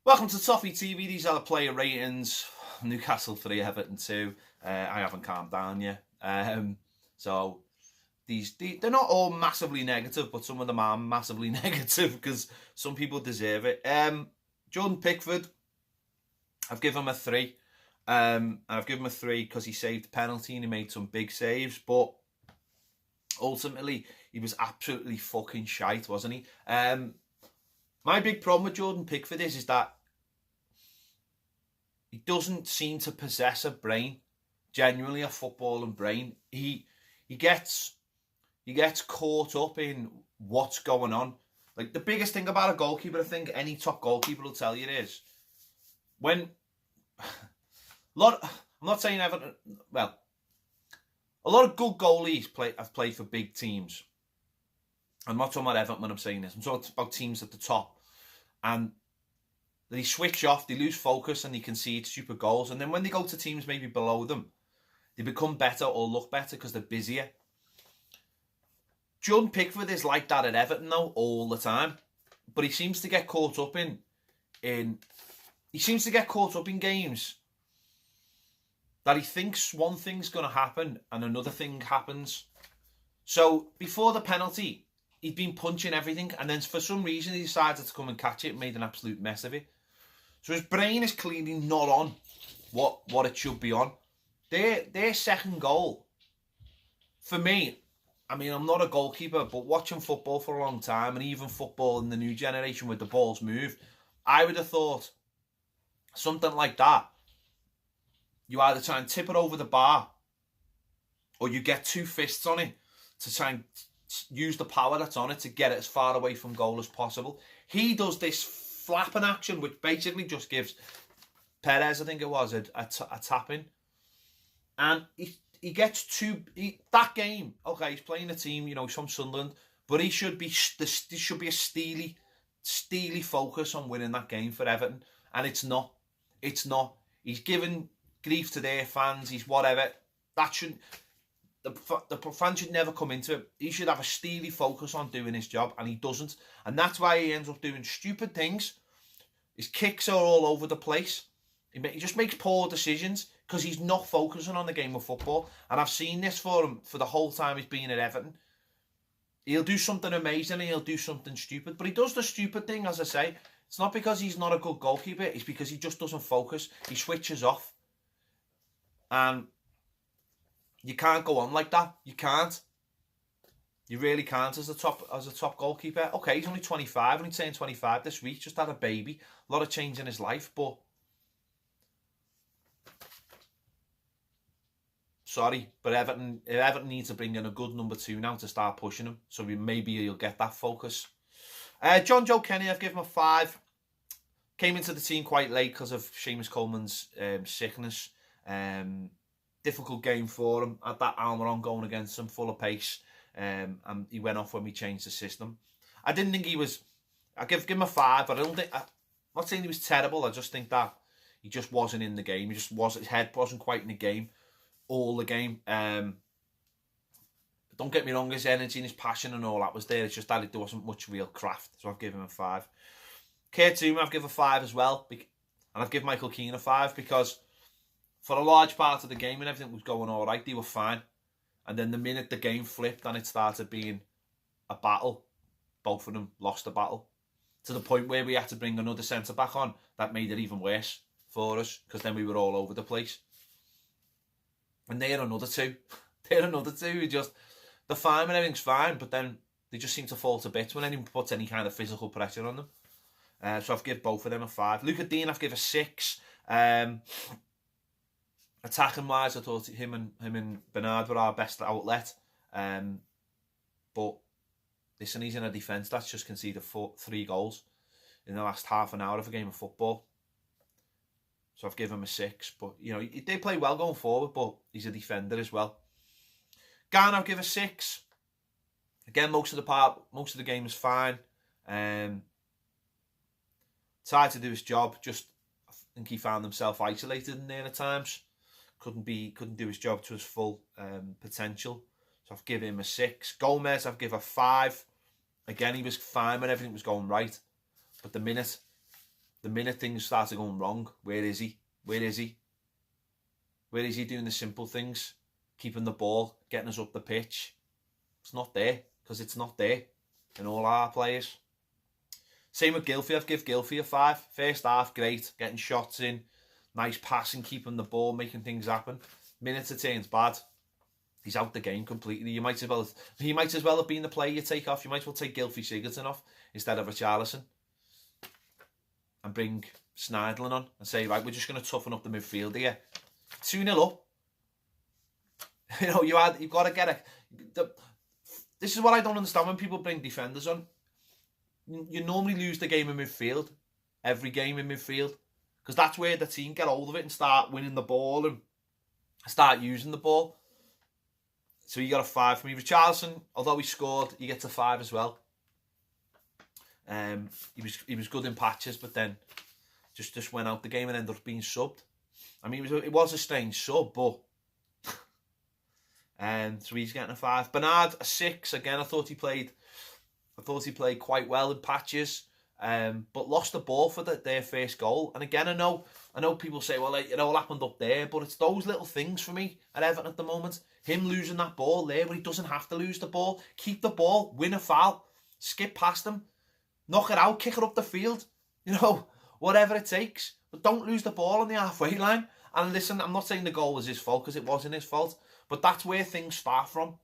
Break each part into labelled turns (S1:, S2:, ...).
S1: Welcome to Toffee TV. These are the player ratings. Newcastle 3, Everton 2. I haven't calmed down yet. So they're not all massively negative, but some of them are massively negative because some people deserve it. Jordan Pickford, I've given him a 3. And I've given him a 3 because he saved the penalty and he made some big saves, but ultimately he was absolutely fucking shite, wasn't he? My big problem with Jordan Pickford is that he doesn't seem to possess a brain, genuinely a footballing brain. He gets caught up in what's going on. Like, the biggest thing about a goalkeeper, I think any top goalkeeper will tell you is, when I'm not saying Everton, well, a lot of good goalies have played for big teams. I'm not talking about Everton when I'm saying this. I'm talking about teams at the top. And they switch off, they lose focus, and they concede stupid goals. And then when they go to teams maybe below them, they become better or look better because they're busier. Jordan Pickford is like that at Everton, though, all the time. But he seems to get caught up in games that he thinks one thing's going to happen and another thing happens. So before the penalty, he'd been punching everything, and then for some reason he decided to come and catch it and made an absolute mess of it. So his brain is clearly not on what it should be on. Their second goal, for me, I mean, I'm not a goalkeeper, but watching football for a long time, and even football in the new generation where the balls move, I would have thought something like that, you either try and tip it over the bar, or you get 2 fists on it to try and use the power that's on it to get it as far away from goal as possible. He does this flapping action, which basically just gives Perez, I think it was, a tap-in. And he gets that game, okay, he's playing a team, he's from Sunderland, but there should be a steely focus on winning that game for Everton, and it's not. He's giving grief to their fans, he's whatever. That shouldn't... The fans should never come into it. He should have a steely focus on doing his job, and he doesn't. And that's why he ends up doing stupid things. His kicks are all over the place. He just makes poor decisions because he's not focusing on the game of football. And I've seen this for him for the whole time he's been at Everton. He'll do something amazing and he'll do something stupid. But he does the stupid thing, as I say. It's not because he's not a good goalkeeper. It's because he just doesn't focus. He switches off. And you can't go on like that. You can't. You really can't as a top goalkeeper. Okay, he's only 25, only turning 25 this week. Just had a baby. A lot of change in his life, but sorry, but Everton needs to bring in a good number 2 now to start pushing him. So maybe he'll get that focus. John Joe Kenny, I've given him a 5. Came into the team quite late because of Seamus Coleman's sickness. Difficult game for him. Had that Almiron going against him, full of pace. And he went off when we changed the system. I didn't think he was... I give him a 5, but I'm not saying he was terrible. I just think that he just wasn't in the game. His head wasn't quite in the game all the game. Don't get me wrong, his energy and his passion and all that was there. It's just that there wasn't much real craft. So I've given him a 5. Kurt Zouma, I've given a 5 as well. And I've given Michael Keane a 5 because for a large part of the game and everything was going all right, they were fine. And then the minute the game flipped and it started being a battle, both of them lost the battle. To the point where we had to bring another centre-back on. That made it even worse for us, because then we were all over the place. And they're another 2. Who just... They're fine and everything's fine, but then they just seem to fall to bits when anyone puts any kind of physical pressure on them. So I've given both of them a 5. Luca Dean, I've given a 6. Attacking-wise, I thought him and Bernard were our best outlet. But listen, he's in a defence that's just conceded 3 goals in the last half an hour of a game of football. So I've given him a 6. But, he did play well going forward, but he's a defender as well. Garner, I've given a 6. Again, most of the game was fine. Tried to do his job. Just, I think he found himself isolated in there at times. Couldn't do his job to his full potential. So I've given him a 6. Gomez, I've given a 5. Again, he was fine when everything was going right. But the minute the minute things started going wrong, where is he? Where is he? Where is he doing the simple things? Keeping the ball, getting us up the pitch. It's not there, because it's not there in all our players. Same with Gylfi. I've give Gylfi a 5. First half, great. Getting shots in. Nice passing, keeping the ball, making things happen. Minute it turns bad. He's out the game completely. He might as well have been the player you take off. You might as well take Gylfi Sigurdsson off instead of Richarlison. And bring Schneiderlin on and say, right, we're just going to toughen up the midfield here. 2-0 up. You know, you've got to get this is what I don't understand when people bring defenders on. You normally lose the game in midfield. Every game in midfield. Because that's where the team get hold of it and start winning the ball and start using the ball. So you got a 5 for me. Richarlison, although he scored, he gets a 5 as well. He was good in patches, but then just went out the game and ended up being subbed. I mean, it was a strange sub, but so he's getting a 5. Bernard, a 6. Again, I thought he played quite well in patches, but lost the ball for their first goal. And again, I know people say, well, it all happened up there, but it's those little things for me at Everton at the moment. Him losing that ball there, where he doesn't have to lose the ball. Keep the ball, win a foul, skip past him, knock it out, kick it up the field. You know, whatever it takes. But don't lose the ball on the halfway line. And listen, I'm not saying the goal was his fault, because it wasn't his fault. But that's where things start from.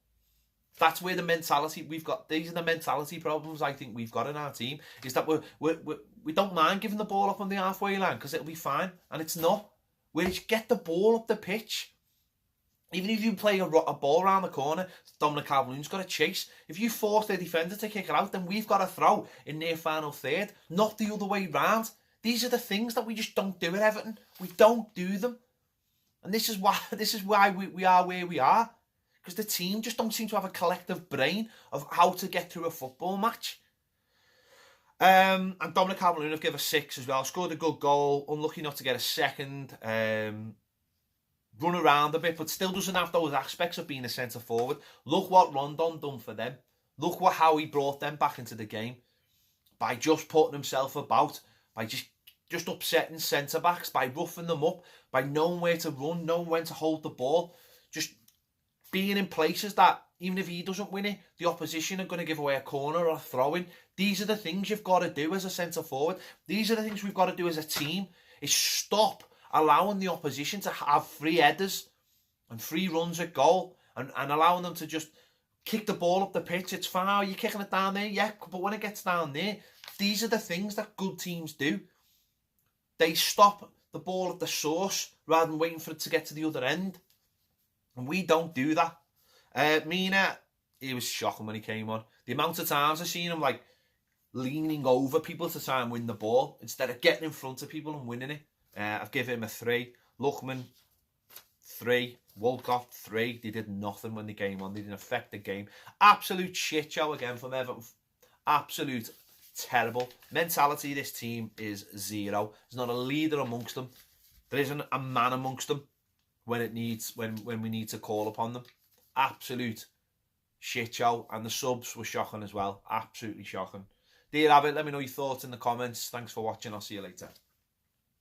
S1: That's where the mentality we've got. These are the mentality problems I think we've got in our team. Is that we don't mind giving the ball up on the halfway line because it'll be fine, and it's not. We just get the ball up the pitch. Even if you play a ball around the corner, Dominic Calvert-Lewin's got to chase. If you force the defender to kick it out, then we've got to throw in their final third, not the other way round. These are the things that we just don't do at Everton. We don't do them, and this is why we are where we are. Because the team just don't seem to have a collective brain of how to get through a football match. And Dominic Calvert-Lewin, I've given a 6 as well. Scored a good goal. Unlucky not to get a second. Run around a bit, but still doesn't have those aspects of being a centre forward. Look what Rondon done for them. Look how he brought them back into the game. By just putting himself about. By just upsetting centre backs. By roughing them up. By knowing where to run. Knowing when to hold the ball. Just being in places that, even if he doesn't win it, the opposition are going to give away a corner or a throw-in. These are the things you've got to do as a centre-forward. These are the things we've got to do as a team, is stop allowing the opposition to have free headers and free runs at goal and allowing them to just kick the ball up the pitch. It's fine, are you kicking it down there? Yeah, but when it gets down there, these are the things that good teams do. They stop the ball at the source rather than waiting for it to get to the other end. And we don't do that. Mina, he was shocking when he came on. The amount of times I've seen him like leaning over people to try and win the ball instead of getting in front of people and winning it. I've given him a 3. Lookman, 3. Walcott, 3. They did nothing when they came on. They didn't affect the game. Absolute shit show again from Everton. Absolute terrible. Mentality of this team is 0. There's not a leader amongst them. There isn't a man amongst them when we need to call upon them. Absolute shit show. And the subs were shocking as well. Absolutely shocking. There you have it. Let me know your thoughts in the comments. Thanks for watching. I'll see you later.